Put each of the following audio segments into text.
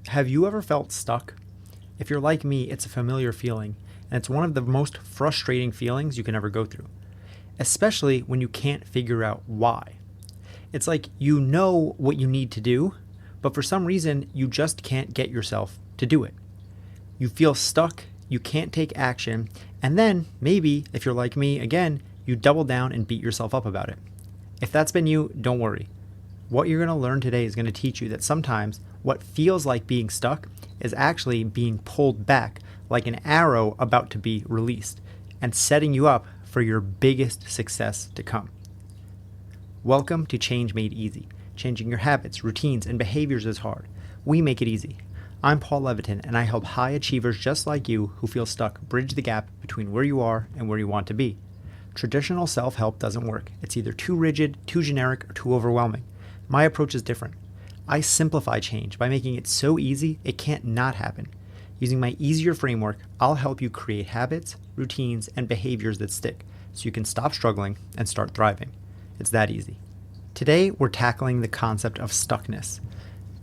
Have you ever felt stuck? If you're like me, it's a familiar feeling, and it's one of the most frustrating feelings you can ever go through, especially when you can't figure out why. It's like you know what you need to do, but for some reason, you just can't get yourself to do it. You feel stuck, you can't take action, and then maybe, if you're like me, again, you double down and beat yourself up about it. If that's been you, don't worry. What you're going to learn today is going to teach you that sometimes what feels like being stuck is actually being pulled back like an arrow about to be released and setting you up for your biggest success to come. Welcome to Change Made Easy. Changing your habits, routines, and behaviors is hard. We make it easy. I'm Paul Leviton, and I help high achievers just like you who feel stuck bridge the gap between where you are and where you want to be. Traditional self-help doesn't work. It's either too rigid, too generic, or too overwhelming. My approach is different. I simplify change by making it so easy it can't not happen. Using my easier framework, I'll help you create habits, routines, and behaviors that stick so you can stop struggling and start thriving. It's that easy. Today, we're tackling the concept of stuckness,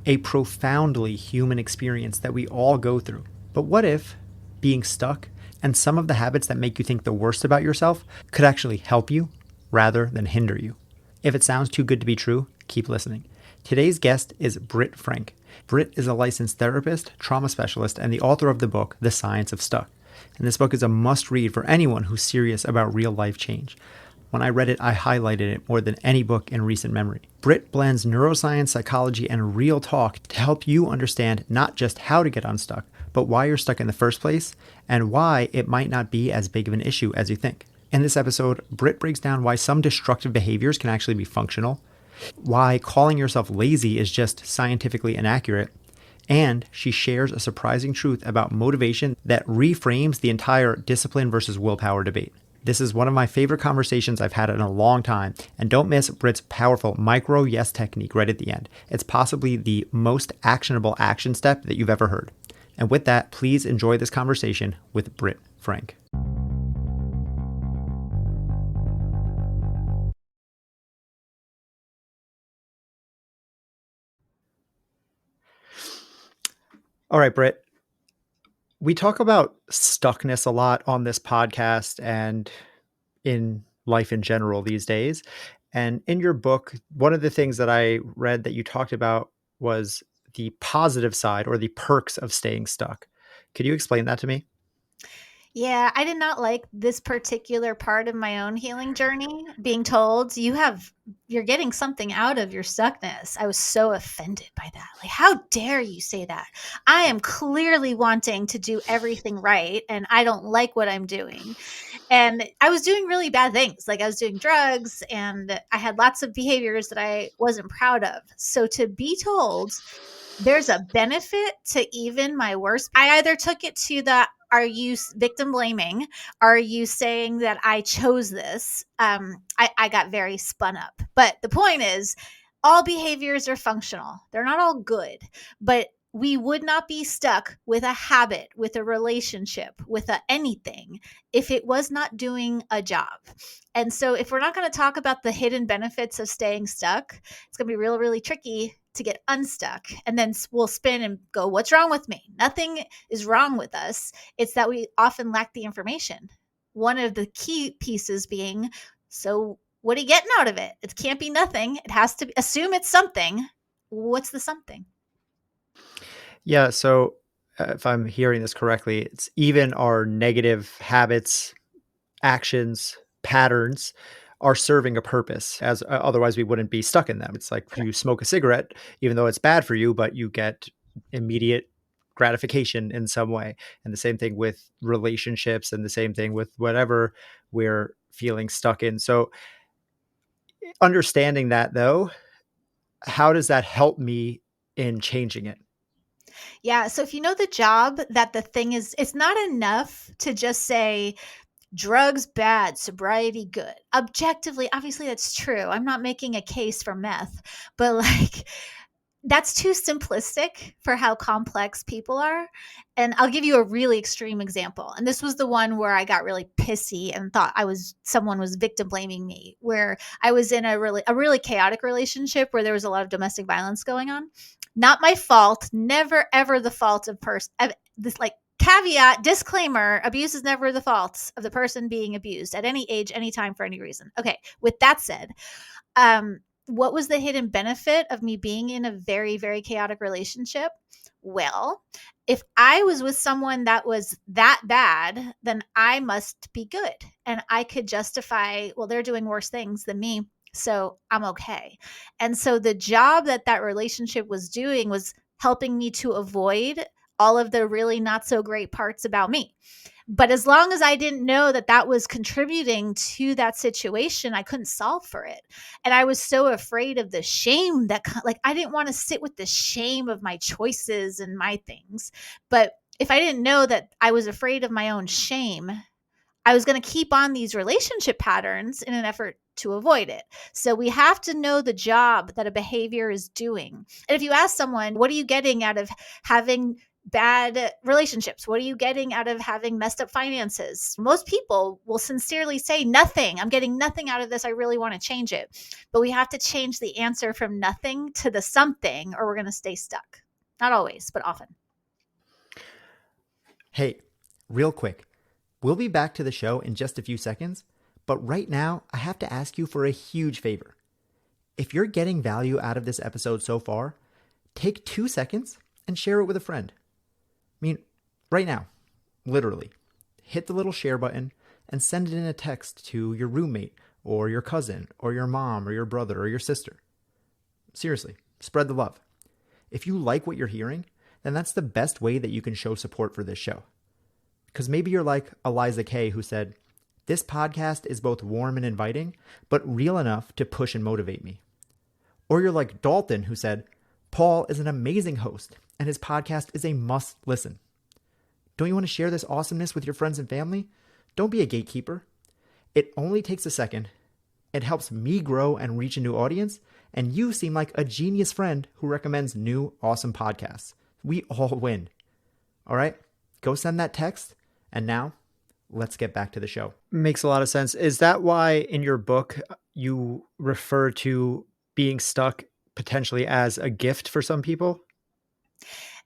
a profoundly human experience that we all go through. But what if being stuck and some of the habits that make you think the worst about yourself could actually help you rather than hinder you? If it sounds too good to be true, keep listening. Today's guest is Britt Frank. Britt is a licensed therapist, trauma specialist, and the author of the book, The Science of Stuck. And this book is a must-read for anyone who's serious about real-life change. When I read it, I highlighted it more than any book in recent memory. Britt blends neuroscience, psychology, and real talk to help you understand not just how to get unstuck, but why you're stuck in the first place and why it might not be as big of an issue as you think. In this episode, Britt breaks down why some destructive behaviors can actually be functional, why calling yourself lazy is just scientifically inaccurate, and she shares a surprising truth about motivation that reframes the entire discipline versus willpower debate. This is one of my favorite conversations I've had in a long time, and don't miss Britt's powerful micro yes technique right at the end. It's possibly the most actionable action step that you've ever heard. And with that, please enjoy this conversation with Britt Frank. All right, Britt. We talk about stuckness a lot on this podcast and in life in general these days. And in your book, one of the things that I read that you talked about was the positive side or the perks of staying stuck. Could you explain that to me? Yeah, I did not like this particular part of my own healing journey, being told you're getting something out of your stuckness. I was so offended by that. Like, how dare you say that? I am clearly wanting to do everything right, and I don't like what I'm doing. And I was doing really bad things. Like, I was doing drugs, and I had lots of behaviors that I wasn't proud of. So to be told there's a benefit to even my worst, I either took it to the, are you victim blaming? Are you saying that I chose this? I got very spun up. But the point is, all behaviors are functional. They're not all good, but we would not be stuck with a habit, with a relationship, with anything if it was not doing a job. And so if we're not going to talk about the hidden benefits of staying stuck, it's going to be really, really tricky to get unstuck. And then we'll spin and go, what's wrong with me? Nothing is wrong with us. It's that we often lack the information. One of the key pieces being, so what are you getting out of it? It can't be nothing. It has to assume it's something. What's the something? Yeah. So if I'm hearing this correctly, it's even our negative habits, actions, patterns are serving a purpose, as otherwise we wouldn't be stuck in them. It's like you smoke a cigarette, even though it's bad for you, but you get immediate gratification in some way. And the same thing with relationships, and the same thing with whatever we're feeling stuck in. So understanding that, though, how does that help me in changing it? Yeah. So if you know the job that the thing is, it's not enough to just say, drugs bad, sobriety good. Objectively, obviously that's true. I'm not making a case for meth, but like that's too simplistic for how complex people are. And I'll give you a really extreme example. And this was the one where I got really pissy and thought someone was victim blaming me, where I was in a really chaotic relationship where there was a lot of domestic violence going on. Not my fault. Never, ever the fault of person. This like caveat, disclaimer, abuse is never the fault of the person being abused at any age, any time, for any reason. Okay. With that said, what was the hidden benefit of me being in a very, very chaotic relationship? Well, if I was with someone that was that bad, then I must be good. And I could justify, well, they're doing worse things than me, so I'm okay. And so the job that that relationship was doing was helping me to avoid all of the really not so great parts about me. But as long as I didn't know that that was contributing to that situation, I couldn't solve for it. And I was so afraid of the shame that, like, I didn't want to sit with the shame of my choices and my things. But if I didn't know that I was afraid of my own shame, I was going to keep on these relationship patterns in an effort to avoid it. So we have to know the job that a behavior is doing. And if you ask someone, what are you getting out of having bad relationships? What are you getting out of having messed up finances? Most people will sincerely say nothing. I'm getting nothing out of this. I really want to change it. But we have to change the answer from nothing to the something, or we're going to stay stuck. Not always, but often. Hey, real quick, we'll be back to the show in just a few seconds, but right now I have to ask you for a huge favor. If you're getting value out of this episode so far, take 2 seconds and share it with a friend. I mean, right now, literally, hit the little share button and send it in a text to your roommate or your cousin or your mom or your brother or your sister. Seriously, spread the love. If you like what you're hearing, then that's the best way that you can show support for this show. Because maybe you're like Eliza Kay, who said, "This podcast is both warm and inviting, but real enough to push and motivate me." Or you're like Dalton, who said, "Paul is an amazing host, and his podcast is a must listen." Don't you want to share this awesomeness with your friends and family? Don't be a gatekeeper. It only takes a second. It helps me grow and reach a new audience, and you seem like a genius friend who recommends new, awesome podcasts. We all win. All right, go send that text, and now let's get back to the show. Makes a lot of sense. Is that why in your book you refer to being stuck potentially as a gift for some people?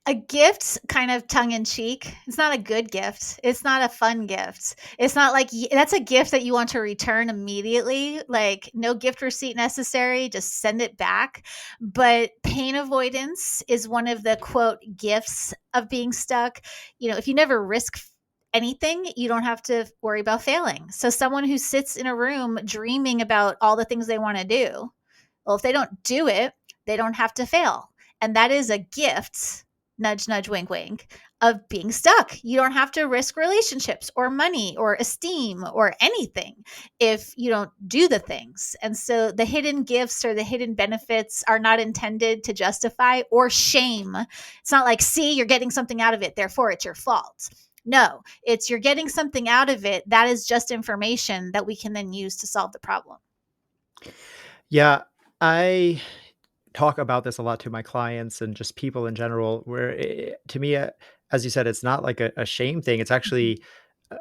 A gift, kind of tongue in cheek. It's not a good gift. It's not a fun gift. It's not like that's a gift that you want to return immediately. Like, no gift receipt necessary. Just send it back. But pain avoidance is one of the quote gifts of being stuck. You know, if you never risk anything, you don't have to worry about failing. So someone who sits in a room dreaming about all the things they want to do, well, if they don't do it, they don't have to fail. And that is a gift, nudge, nudge, wink, wink, of being stuck. You don't have to risk relationships or money or esteem or anything if you don't do the things. And so the hidden gifts or the hidden benefits are not intended to justify or shame. It's not like, see, you're getting something out of it, therefore it's your fault. No, it's you're getting something out of it. That is just information that we can then use to solve the problem. Yeah, I talk about this a lot to my clients and just people in general, where to me, as you said, it's not like a shame thing. It's actually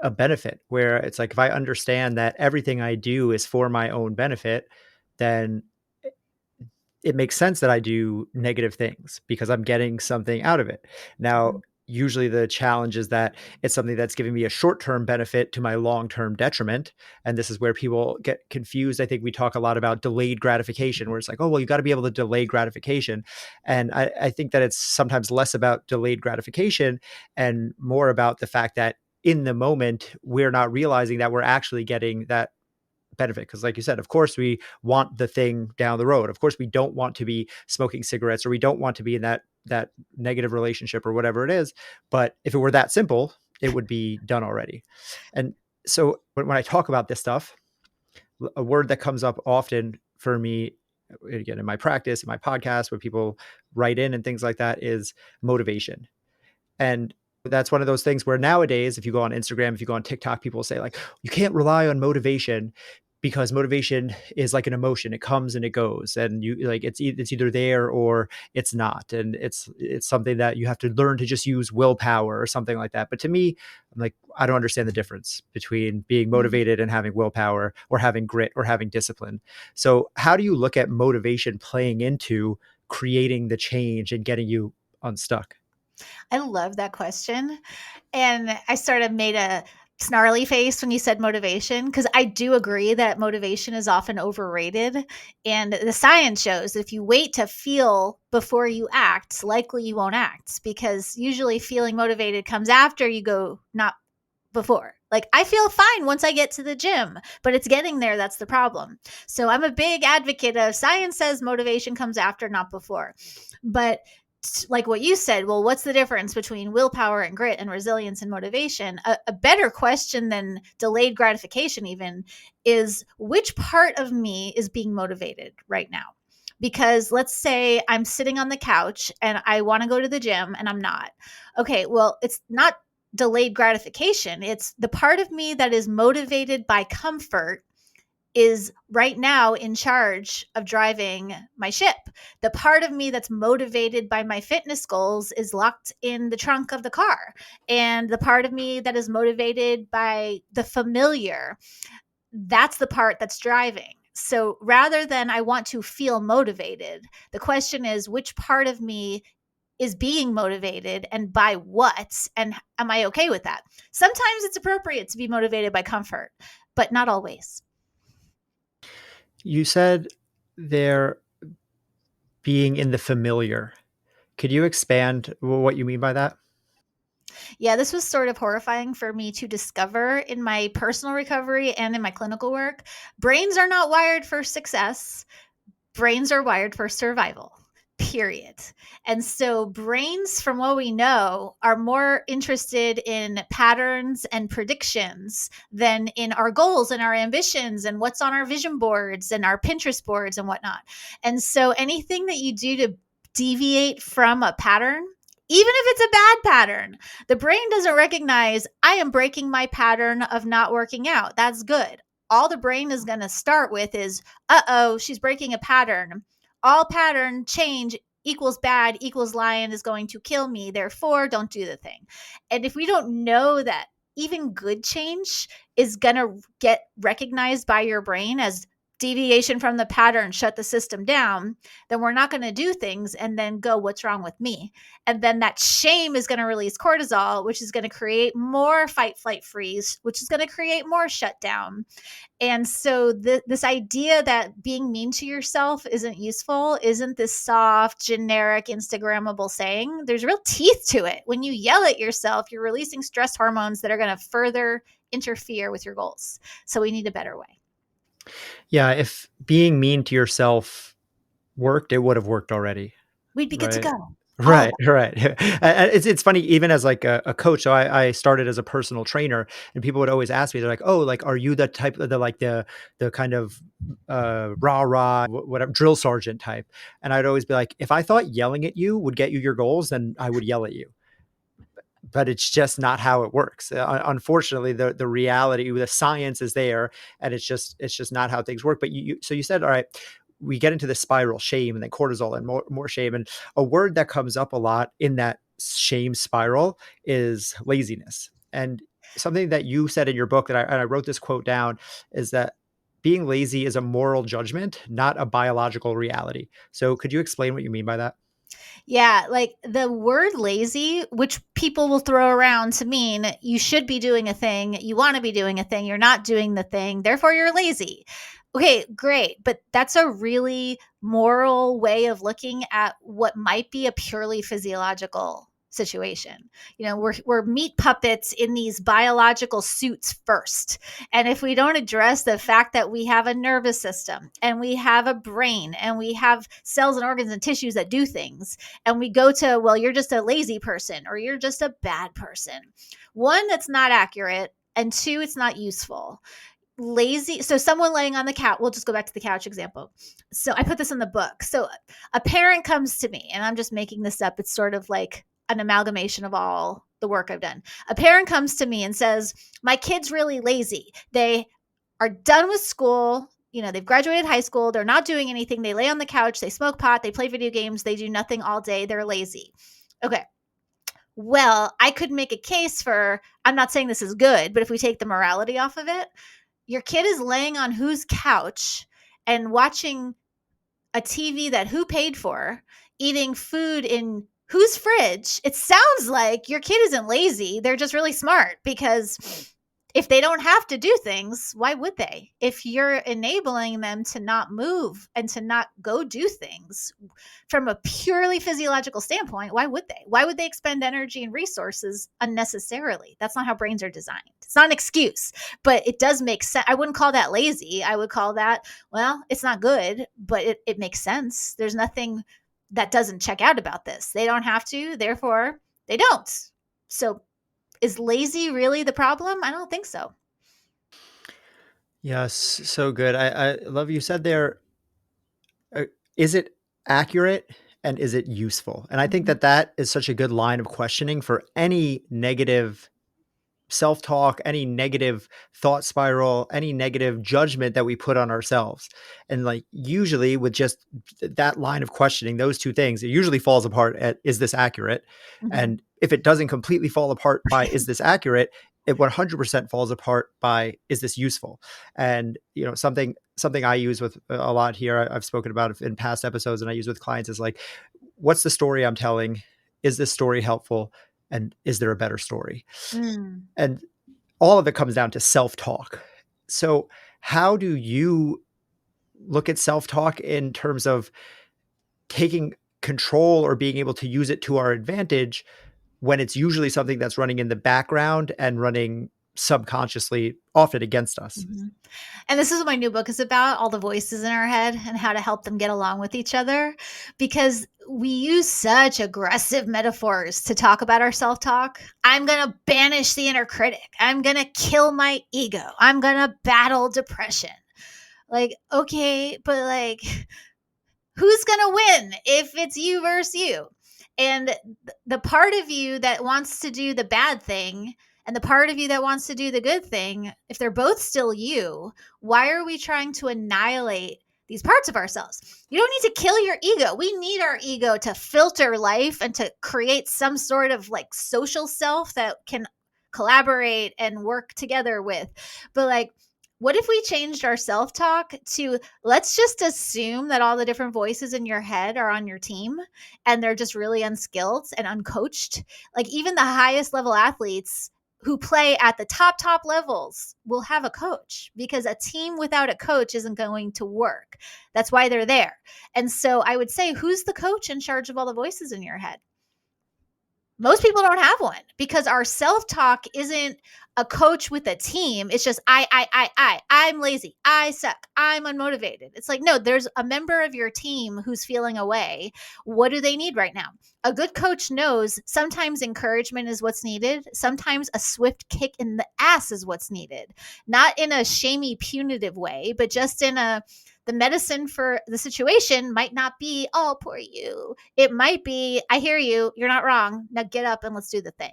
a benefit, where it's like, if I understand that everything I do is for my own benefit, then it makes sense that I do negative things because I'm getting something out of it. Now, usually the challenge is that it's something that's giving me a short-term benefit to my long-term detriment. And this is where people get confused. I think we talk a lot about delayed gratification, where it's like, oh, well, you got to be able to delay gratification. And I think that it's sometimes less about delayed gratification and more about the fact that in the moment, we're not realizing that we're actually getting that benefit. Because like you said, of course we want the thing down the road. Of course we don't want to be smoking cigarettes, or we don't want to be in that negative relationship or whatever it is. But if it were that simple, it would be done already. And so when I talk about this stuff, a word that comes up often for me, again, in my practice, in my podcast, when people write in and things like that, is motivation. And that's one of those things where nowadays, if you go on Instagram, if you go on TikTok, people say like, you can't rely on motivation because motivation is like an emotion. It comes and it goes, and you like, it's either there or it's not. And it's something that you have to learn to just use willpower or something like that. But to me, I'm like, I don't understand the difference between being motivated and having willpower, or having grit, or having discipline. So how do you look at motivation playing into creating the change and getting you unstuck? I love that question. And I sort of made a snarly face when you said motivation, because I do agree that motivation is often overrated. And the science shows if you wait to feel before you act, likely you won't act, because usually feeling motivated comes after you go, not before. Like I feel fine once I get to the gym, but it's getting there that's the problem. So I'm a big advocate of science says motivation comes after, not before. But like what you said, well, what's the difference between willpower and grit and resilience and motivation? A better question than delayed gratification even is which part of me is being motivated right now? Because let's say I'm sitting on the couch and I want to go to the gym and I'm not. Okay, well, it's not delayed gratification. It's the part of me that is motivated by comfort is right now in charge of driving my ship. The part of me that's motivated by my fitness goals is locked in the trunk of the car. And the part of me that is motivated by the familiar, that's the part that's driving. So rather than I want to feel motivated, the question is which part of me is being motivated and by what? And am I okay with that? Sometimes it's appropriate to be motivated by comfort, but not always. You said there being in the familiar. Could you expand what you mean by that? Yeah, this was sort of horrifying for me to discover in my personal recovery and in my clinical work. Brains are not wired for success, brains are wired for survival. Period. And so, brains, from what we know, are more interested in patterns and predictions than in our goals and our ambitions and what's on our vision boards and our Pinterest boards and whatnot. And so, anything that you do to deviate from a pattern, even if it's a bad pattern, the brain doesn't recognize I am breaking my pattern of not working out. That's good. All the brain is going to start with is, she's breaking a pattern. All pattern change equals bad equals lion is going to kill me. Therefore, don't do the thing. And if we don't know that even good change is going to get recognized by your brain as deviation from the pattern, shut the system down, then we're not going to do things and then go, what's wrong with me? And then that shame is going to release cortisol, which is going to create more fight, flight, freeze, which is going to create more shutdown. And so this idea that being mean to yourself isn't useful isn't this soft, generic, Instagrammable saying. There's real teeth to it. When you yell at yourself, you're releasing stress hormones that are going to further interfere with your goals. So we need a better way. Yeah, if being mean to yourself worked, it would have worked already, We'd be good to right? go. All of Right, right. It's funny, even as like a coach. So I started as a personal trainer, and people would always ask me, they're like, "Oh, like, are you the type of the kind of rah rah whatever drill sergeant type?" And I'd always be like, if I thought yelling at you would get you your goals, then I would yell at you. But it's just not how it works. Unfortunately, the reality, the science is there, and it's just not how things work. But so you said, all right, we get into the spiral, shame, and then cortisol, and more shame. And a word that comes up a lot in that shame spiral is laziness. And something that you said in your book, and I wrote this quote down, is that being lazy is a moral judgment, not a biological reality. So could you explain what you mean by that? Yeah, like the word lazy, which people will throw around to mean you should be doing a thing, you want to be doing a thing, you're not doing the thing, therefore you're lazy. Okay, great. But that's a really moral way of looking at what might be a purely physiological situation. You know, we're meat puppets in these biological suits first. And if we don't address the fact that we have a nervous system and we have a brain and we have cells and organs and tissues that do things, and we go to, well, you're just a lazy person or you're just a bad person. One, that's not accurate. And two, it's not useful. Lazy. So someone laying on the couch, we'll just go back to the couch example. So I put this in the book. So a parent comes to me, and I'm just making this up. It's sort of like an amalgamation of all the work I've done. A parent comes to me and says, my kid's really lazy. They are done with school. You know, they've graduated high school. They're not doing anything. They lay on the couch. They smoke pot. They play video games. They do nothing all day. They're lazy. Okay. Well, I could make a case for, I'm not saying this is good, but if we take the morality off of it, your kid is laying on whose couch and watching a TV that who paid for, eating food in whose fridge. It sounds like your kid isn't lazy. They're just really smart, because if they don't have to do things, why would they? If you're enabling them to not move and to not go do things from a purely physiological standpoint, why would they? Why would they expend energy and resources unnecessarily? That's not how brains are designed. It's not an excuse, but it does make sense. I wouldn't call that lazy. I would call that, well, it's not good, but it makes sense. There's nothing that doesn't check out about this. They don't have to, therefore they don't. So is lazy really the problem? I don't think so. Yes, so good. I love you said there, uh, is it accurate and is it useful? And I think Mhm. that that is such a good line of questioning for any negative self-talk, any negative thought spiral, any negative judgment that we put on ourselves. And like usually with just that line of questioning, those two things, it usually falls apart at is this accurate? Mhm. And if it doesn't completely fall apart by is this accurate, it 100% falls apart by is this useful? And you know, something I use with a lot here, I've spoken about it in past episodes and I use with clients is like, what's the story I'm telling? Is this story helpful? And is there a better story? Mm. And all of it comes down to self-talk. So how do you look at self-talk in terms of taking control or being able to use it to our advantage when it's usually something that's running in the background and running subconsciously often against us? Mhm. And this is what my new book is about, all the voices in our head and how to help them get along with each other, because we use such aggressive metaphors to talk about our self-talk. I'm going to banish the inner critic. I'm going to kill my ego. I'm going to battle depression. Like, okay, but like, who's going to win if it's you versus you? And the part of you that wants to do the bad thing and the part of you that wants to do the good thing, if they're both still you, why are we trying to annihilate these parts of ourselves? You don't need to kill your ego. We need our ego to filter life and to create some sort of like social self that can collaborate and work together with. But like, what if we changed our self talk to, let's just assume that all the different voices in your head are on your team and they're just really unskilled and uncoached? Like, even the highest level athletes who play at the top levels will have a coach, because a team without a coach isn't going to work. That's why they're there. And so I would say, who's the coach in charge of all the voices in your head? Most people don't have one, because our self-talk isn't a coach with a team. It's just I'm lazy, I suck, I'm unmotivated. It's like, no, there's a member of your team who's feeling away. What do they need right now? A good coach knows sometimes encouragement is what's needed. Sometimes a swift kick in the ass is what's needed. Not in a shamey, punitive way, but just in a, the medicine for the situation might not be, oh, poor you. It might be, I hear you, you're not wrong. Now get up and let's do the thing.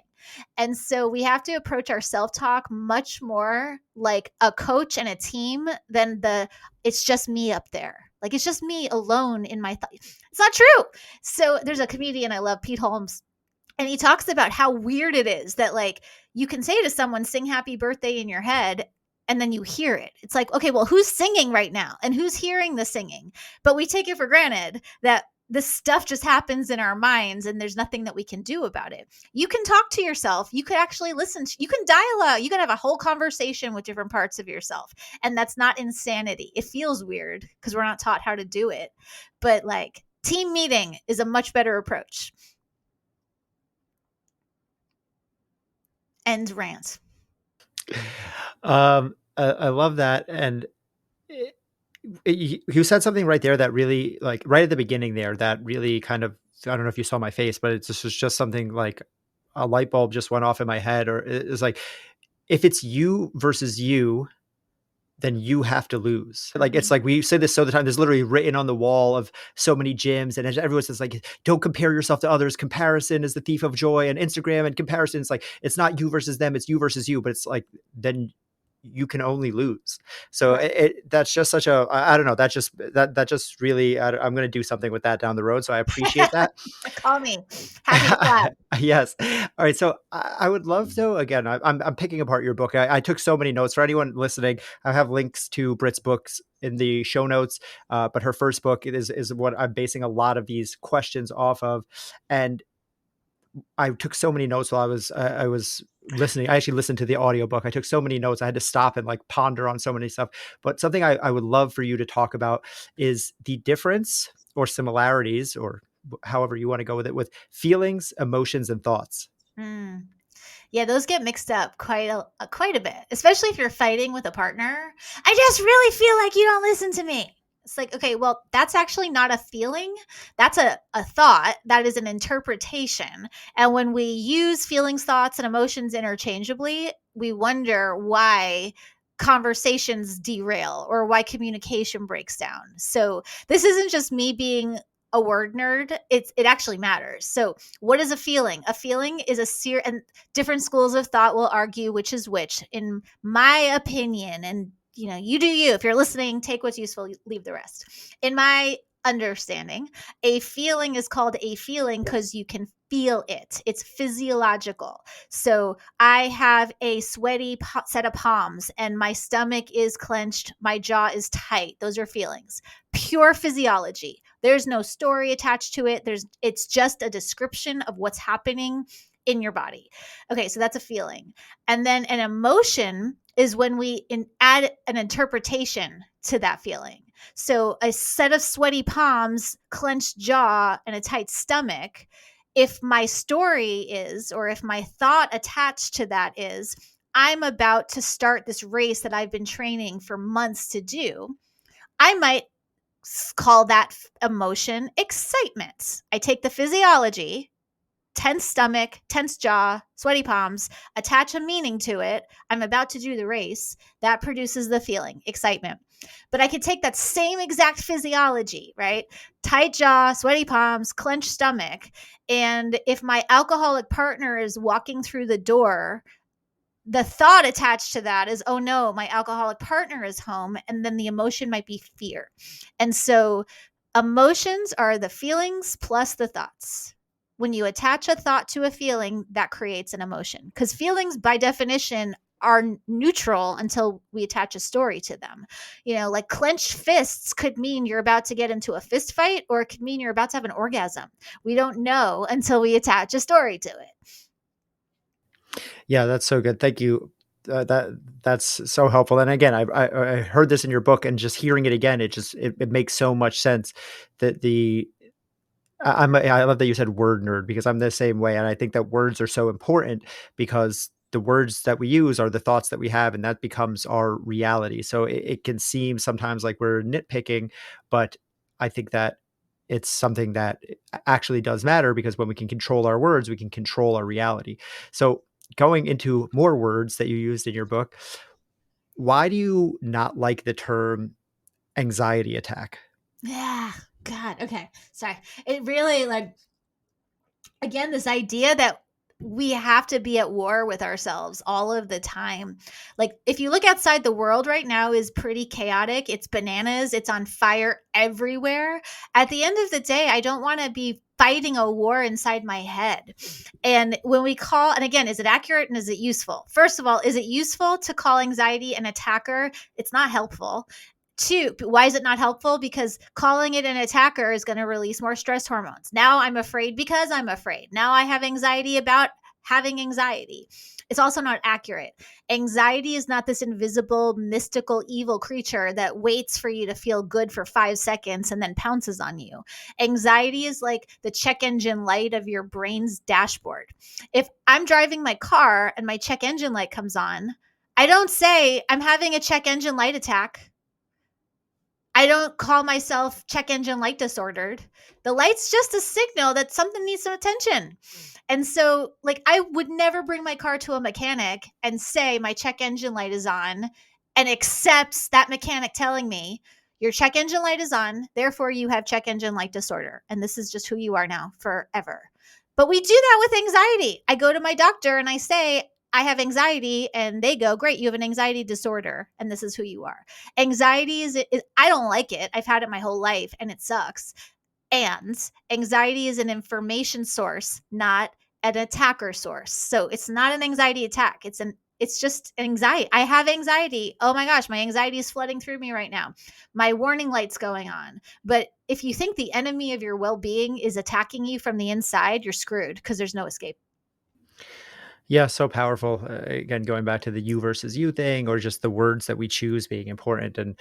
And so we have to approach our self-talk much more like a coach and a team than the, it's just me up there. Like, it's just me alone in my thoughts. It's not true. So there's a comedian I love, Pete Holmes, and he talks about how weird it is that like you can say to someone, sing happy birthday in your head, and then you hear it. It's like, okay, well, who's singing right now and who's hearing the singing? But we take it for granted that this stuff just happens in our minds and there's nothing that we can do about it. You can talk to yourself. You could actually listen to, you can dialogue. You can have a whole conversation with different parts of yourself. And that's not insanity. It feels weird because we're not taught how to do it. But like, team meeting is a much better approach. End rant. I love that. And it, you said something right there that really, like right at the beginning there, that really kind of, I don't know if you saw my face, but it's just something like a light bulb just went off in my head, or it's like, if it's you versus you, then you have to lose. Like, it's Mhm. like we say this so the time, there's literally written on the wall of so many gyms, and everyone says like, don't compare yourself to others. Comparison is the thief of joy. And Instagram and comparison, it's like, it's not you versus them, it's you versus you. But it's like, then you can only lose. So Right. that's just such a, I don't know. That just really, I'm going to do something with that down the road. So I appreciate that. Call me. Happy to clap. Yes. All right. So I would love to, again, I'm picking apart your book. I took so many notes for anyone listening. I have links to Britt's books in the show notes. But her first book is what I'm basing a lot of these questions off of. And I took so many notes while I was listening. I actually listened to the audiobook. I took so many notes. I had to stop and like ponder on so many stuff. But something I would love for you to talk about is the difference or similarities, or however you want to go with it, with feelings, emotions, and thoughts. Mm. Yeah, those get mixed up quite a bit, especially if you're fighting with a partner. I just really feel like you don't listen to me. It's like, okay, well, that's actually not a feeling. That's a thought. That is an interpretation. And when we use feelings, thoughts, and emotions interchangeably, we wonder why conversations derail or why communication breaks down. So this isn't just me being a word nerd. It actually matters. So what is a feeling? A feeling is and different schools of thought will argue which is which. In my opinion, and you do you. If you're listening, take what's useful, leave the rest. In my understanding, a feeling is called a feeling because you can feel it. It's physiological. So I have a sweaty set of palms and my stomach is clenched, my jaw is tight. Those are feelings. Pure physiology. There's no story attached to it. It's just a description of what's happening in your body. Okay, so that's a feeling. And then an emotion is when we add an interpretation to that feeling. So a set of sweaty palms, clenched jaw, and a tight stomach, if my story is, or if my thought attached to that is, I'm about to start this race that I've been training for months to do, I might call that emotion excitement. I take the physiology, tense stomach, tense jaw, sweaty palms, attach a meaning to it. I'm about to do the race. That produces the feeling, excitement. But I could take that same exact physiology, right? Tight jaw, sweaty palms, clenched stomach. And if my alcoholic partner is walking through the door, the thought attached to that is, oh no, my alcoholic partner is home. And then the emotion might be fear. And so emotions are the feelings plus the thoughts. When you attach a thought to a feeling, that creates an emotion. Because feelings, by definition, are neutral until we attach a story to them. Like clenched fists could mean you're about to get into a fist fight, or it could mean you're about to have an orgasm. We don't know until we attach a story to it. Yeah, that's so good. Thank you. That's so helpful. And again, I heard this in your book, and just hearing it again, it makes so much sense. That I love that you said word nerd, because I'm the same way, and I think that words are so important, because the words that we use are the thoughts that we have, and that becomes our reality. So it can seem sometimes like we're nitpicking, but I think that it's something that actually does matter, because when we can control our words, we can control our reality. So going into more words that you used in your book, why do you not like the term anxiety attack? Yeah. God. Okay. Sorry. It really again, this idea that we have to be at war with ourselves all of the time. Like if you look outside, the world right now is pretty chaotic. It's bananas. It's on fire everywhere. At the end of the day, I don't want to be fighting a war inside my head. And when we call, and again, is it accurate and is it useful? First of all, is it useful to call anxiety an attacker? It's not helpful. Two, why is it not helpful? Because calling it an attacker is going to release more stress hormones. Now I'm afraid because I'm afraid. Now I have anxiety about having anxiety. It's also not accurate. Anxiety is not this invisible, mystical, evil creature that waits for you to feel good for 5 seconds and then pounces on you. Anxiety is like the check engine light of your brain's dashboard. If I'm driving my car and my check engine light comes on, I don't say I'm having a check engine light attack. I don't call myself check engine light disordered. The light's just a signal that something needs some attention. And so, I would never bring my car to a mechanic and say my check engine light is on and accepts that mechanic telling me your check engine light is on, therefore you have check engine light disorder. And this is just who you are now forever. But we do that with anxiety. I go to my doctor and I say, I have anxiety, and they go, great, you have an anxiety disorder, and this is who you are. Anxiety is I don't like it. I've had it my whole life, and it sucks. And anxiety is an information source, not an attacker source. So it's not an anxiety attack. It's an It's just anxiety. I have anxiety. Oh my gosh, my anxiety is flooding through me right now. My warning light's going on. But if you think the enemy of your well-being is attacking you from the inside, you're screwed because there's no escape. Yeah, so powerful. Again, going back to the you versus you thing, or just the words that we choose being important. And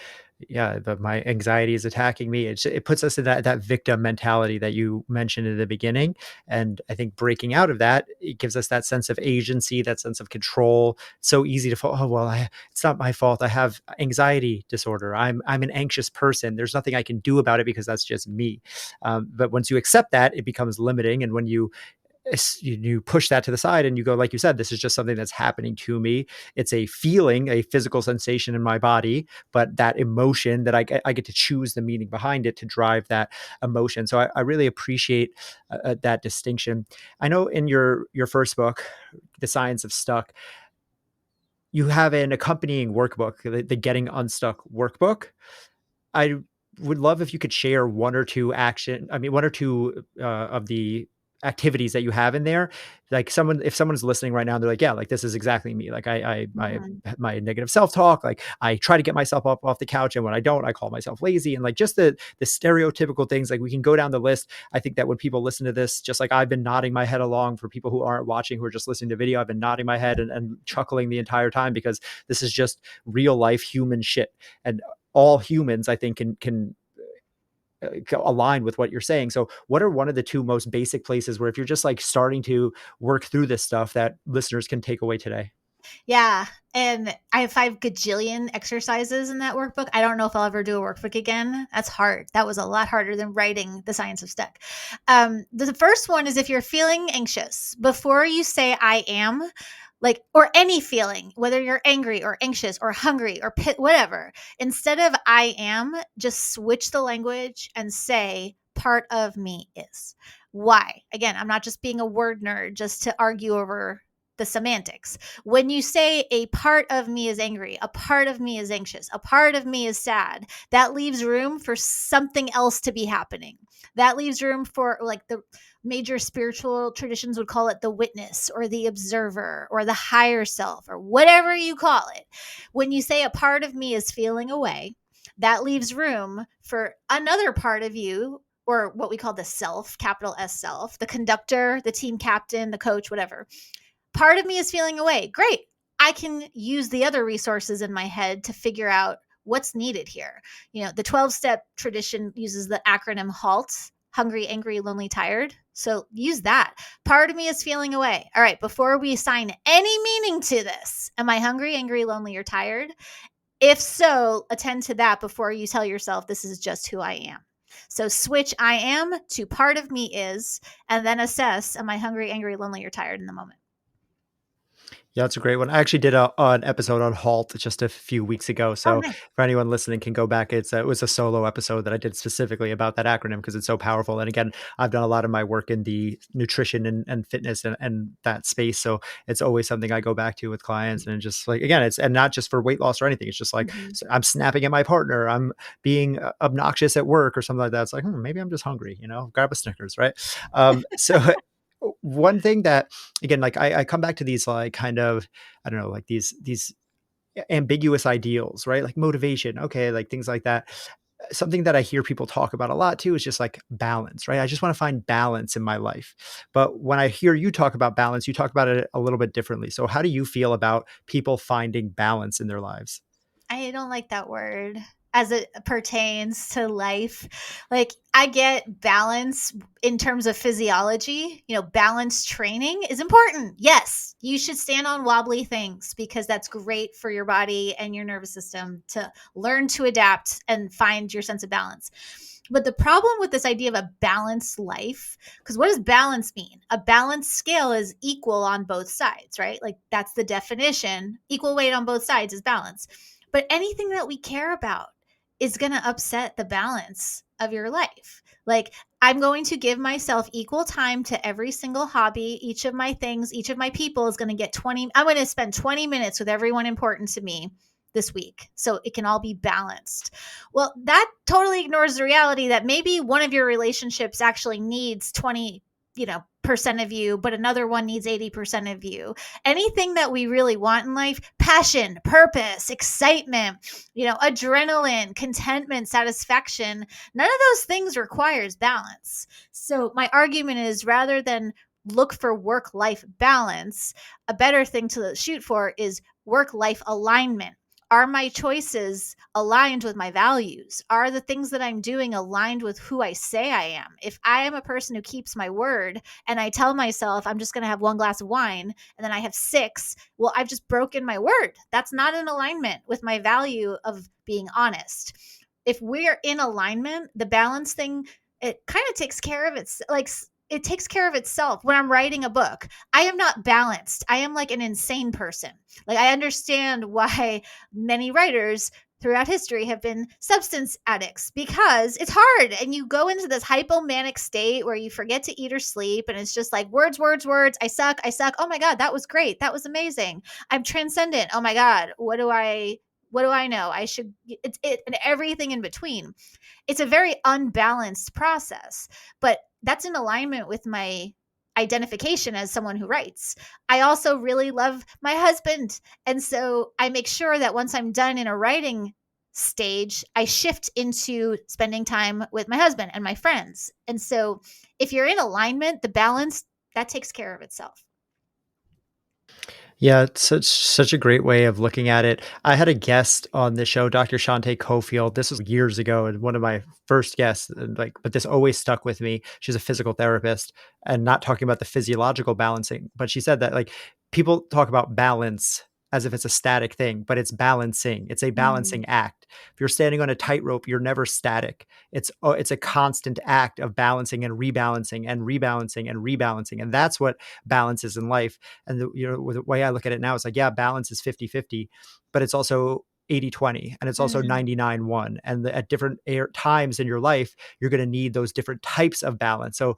yeah, my anxiety is attacking me. It puts us in that victim mentality that you mentioned in the beginning. And I think breaking out of that, it gives us that sense of agency, that sense of control. It's so easy to fall. Oh well, it's not my fault. I have anxiety disorder. I'm an anxious person. There's nothing I can do about it because that's just me. But once you accept that, it becomes limiting. And when you push that to the side and you go, like you said, this is just something that's happening to me. It's a feeling, a physical sensation in my body, but that emotion that I get to choose the meaning behind it to drive that emotion. So I really appreciate that distinction. I know in your first book, The Science of Stuck, you have an accompanying workbook, the Getting Unstuck workbook. I would love if you could share one or two of the activities that you have in there. Like if someone's listening right now, and they're like, yeah, like this is exactly me. Like I Mhm. my negative self-talk, like I try to get myself up off the couch. And when I don't, I call myself lazy. And like just the stereotypical things, like we can go down the list. I think that when people listen to this, just like I've been nodding my head along, for people who aren't watching, who are just listening to video, I've been nodding my head and chuckling the entire time, because this is just real life human shit. And all humans, I think, can align with what you're saying. So what are one of the two most basic places where, if you're just like starting to work through this stuff, that listeners can take away today? Yeah. And I have 5 gajillion exercises in that workbook. I don't know if I'll ever do a workbook again. That's hard. That was a lot harder than writing The Science of Stuck. The first one is, if you're feeling anxious, before you say I am, like, or any feeling, whether you're angry or anxious or hungry or whatever, instead of I am, just switch the language and say part of me is. Why? Again, I'm not just being a word nerd just to argue over the semantics. When you say a part of me is angry, a part of me is anxious, a part of me is sad, that leaves room for something else to be happening. That leaves room for, like, the major spiritual traditions would call it the witness or the observer or the higher self or whatever you call it. When you say a part of me is feeling away, that leaves room for another part of you, or what we call the self, capital S self, the conductor, the team captain, the coach, whatever. Part of me is feeling away. Great. I can use the other resources in my head to figure out what's needed here. The 12-step tradition uses the acronym HALT: hungry, angry, lonely, tired. So use that. Part of me is feeling away. All right, before we assign any meaning to this, am I hungry, angry, lonely, or tired? If so, attend to that before you tell yourself this is just who I am. So switch I am to part of me is, and then assess, am I hungry, angry, lonely, or tired in the moment? Yeah, that's a great one. I actually did an episode on HALT just a few weeks ago. Oh, So nice. for anyone listening, can go back. It was a solo episode that I did specifically about that acronym, because it's so powerful. And again, I've done a lot of my work in the nutrition and fitness and that space. So it's always something I go back to with clients. And just like, again, and not just for weight loss or anything. It's just like, Mhm. I'm snapping at my partner. I'm being obnoxious at work or something like that. It's like, maybe I'm just hungry, grab a Snickers. Right. So one thing that, again, like I come back to these, like, kind of, I don't know, like these ambiguous ideals, right? Like motivation, okay, like things like that. Something that I hear people talk about a lot too is just like balance, right? I just want to find balance in my life. But when I hear you talk about balance, you talk about it a little bit differently. So how do you feel about people finding balance in their lives? I don't like that word as it pertains to life. Like, I get balance in terms of physiology. Balance training is important. Yes, you should stand on wobbly things because that's great for your body and your nervous system to learn to adapt and find your sense of balance. But the problem with this idea of a balanced life, because what does balance mean? A balanced scale is equal on both sides, right? Like, that's the definition. Equal weight on both sides is balance. But anything that we care about is going to upset the balance of your life. Like, I'm going to give myself equal time to every single hobby. Each of my things, each of my people is going to get 20. I'm going to spend 20 minutes with everyone important to me this week, so it can all be balanced. Well, that totally ignores the reality that maybe one of your relationships actually needs 20 percent of you, but another one needs 80% of you. Anything that we really want in life, passion, purpose, excitement, adrenaline, contentment, satisfaction, none of those things requires balance. So my argument is, rather than look for work-life balance, a better thing to shoot for is work-life alignment. Are my choices aligned with my values? Are the things that I'm doing aligned with who I say I am? If I am a person who keeps my word and I tell myself I'm just going to have one glass of wine and then I have six, well, I've just broken my word. That's not in alignment with my value of being honest. If we're in alignment, the balance thing, it kind of takes care of it takes care of itself. When I'm writing a book, I am not balanced. I am like an insane person. Like, I understand why many writers throughout history have been substance addicts, because it's hard and you go into this hypomanic state where you forget to eat or sleep, and it's just like words, words, words. I suck. Oh my God, that was great. That was amazing. I'm transcendent. Oh my God, what do I know? I should, and everything in between. It's a very unbalanced process, but that's in alignment with my identification as someone who writes. I also really love my husband. And so I make sure that once I'm done in a writing stage, I shift into spending time with my husband and my friends. And so if you're in alignment, the balance, that takes care of itself. Yeah, it's such a great way of looking at it. I had a guest on the show, Dr. Shante Cofield. This was years ago, and one of my first guests. And but this always stuck with me. She's a physical therapist, and not talking about the physiological balancing, but she said that people talk about balance as if it's a static thing, but it's balancing. It's a balancing act. If you're standing on a tightrope, you're never static. It's a constant act of balancing and rebalancing and rebalancing and rebalancing. And that's what balance is in life. And the way I look at it now, it's like, yeah, balance is 50-50, but it's also 80-20, and it's also 99-1. And at different times in your life, you're going to need those different types of balance. So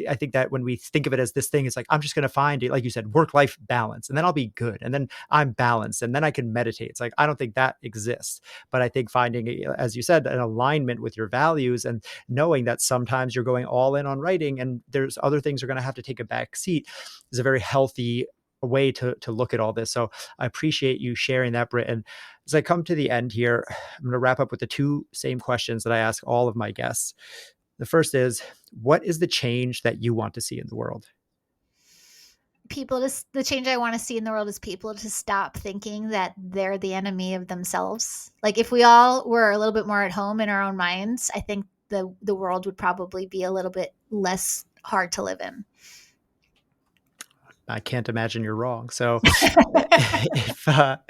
I think that when we think of it as this thing, it's like, I'm just going to find it, like you said, work-life balance, and then I'll be good. And then I'm balanced, and then I can meditate. It's like, I don't think that exists. But I think finding, as you said, an alignment with your values, and knowing that sometimes you're going all in on writing and there's other things are going to have to take a back seat, is a very healthy way to look at all this. So I appreciate you sharing that, Britt. And as I come to the end here, I'm going to wrap up with the two same questions that I ask all of my guests. The first is, what is the change that you want to see in the world? The change I want to see in the world is people to stop thinking that they're the enemy of themselves. Like, if we all were a little bit more at home in our own minds, I think the world would probably be a little bit less hard to live in. I can't imagine you're wrong. So the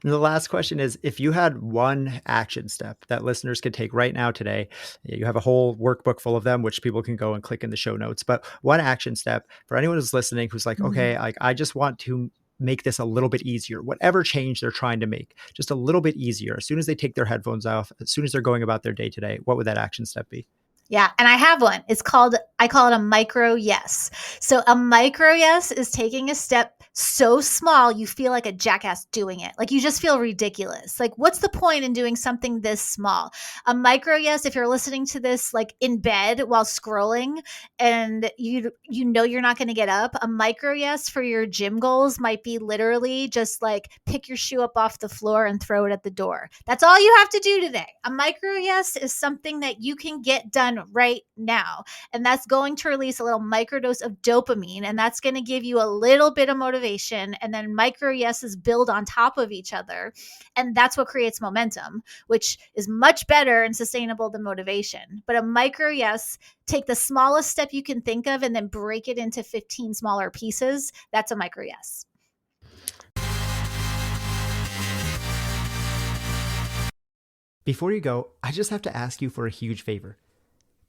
last question is, if you had one action step that listeners could take right now today, you have a whole workbook full of them, which people can go and click in the show notes, but one action step for anyone who's listening, who's like, okay, I just want to make this a little bit easier, whatever change they're trying to make, just a little bit easier. As soon as they take their headphones off, as soon as they're going about their day today, what would that action step be? Yeah. And I have one. I call it a micro yes. So a micro yes is taking a step so small you feel like a jackass doing it. Like, you just feel ridiculous. Like, what's the point in doing something this small? A micro yes, if you're listening to this like in bed while scrolling and you know you're not going to get up, a micro yes for your gym goals might be literally just like pick your shoe up off the floor and throw it at the door. That's all you have to do today. A micro yes is something that you can get done right now. And that's going to release a little microdose of dopamine. And that's going to give you a little bit of motivation. And then micro yeses build on top of each other. And that's what creates momentum, which is much better and sustainable than motivation. But a micro yes, take the smallest step you can think of and then break it into 15 smaller pieces. That's a micro yes. Before you go, I just have to ask you for a huge favor.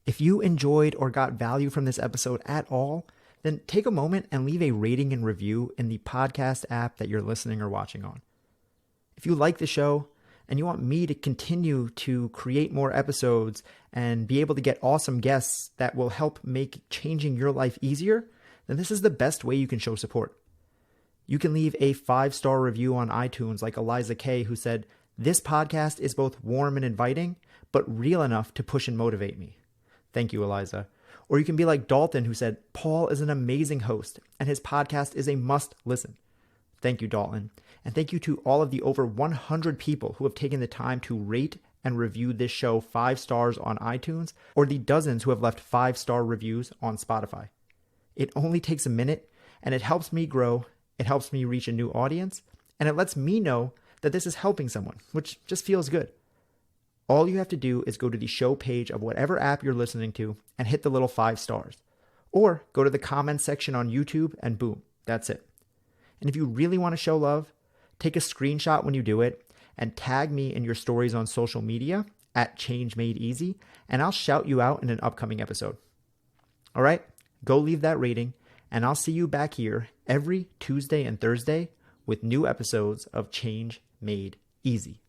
If you enjoyed or got value from this episode at all, then take a moment and leave a rating and review in the podcast app that you're listening or watching on. If you like the show and you want me to continue to create more episodes and be able to get awesome guests that will help make changing your life easier, then this is the best way you can show support. You can leave a 5-star review on iTunes like Eliza K, who said, "This podcast is both warm and inviting, but real enough to push and motivate me." Thank you, Eliza. Or you can be like Dalton, who said, Paul is an amazing host and his podcast is a must listen. Thank you, Dalton. And thank you to all of the over 100 people who have taken the time to rate and review this show 5 stars on iTunes, or the dozens who have left 5-star reviews on Spotify. It only takes a minute, and it helps me grow, it helps me reach a new audience, and it lets me know that this is helping someone, which just feels good. All you have to do is go to the show page of whatever app you're listening to and hit the little 5 stars. Or go to the comments section on YouTube and boom, that's it. And if you really want to show love, take a screenshot when you do it and tag me in your stories on social media at Change Made Easy, and I'll shout you out in an upcoming episode. All right, go leave that rating, and I'll see you back here every Tuesday and Thursday with new episodes of Change Made Easy.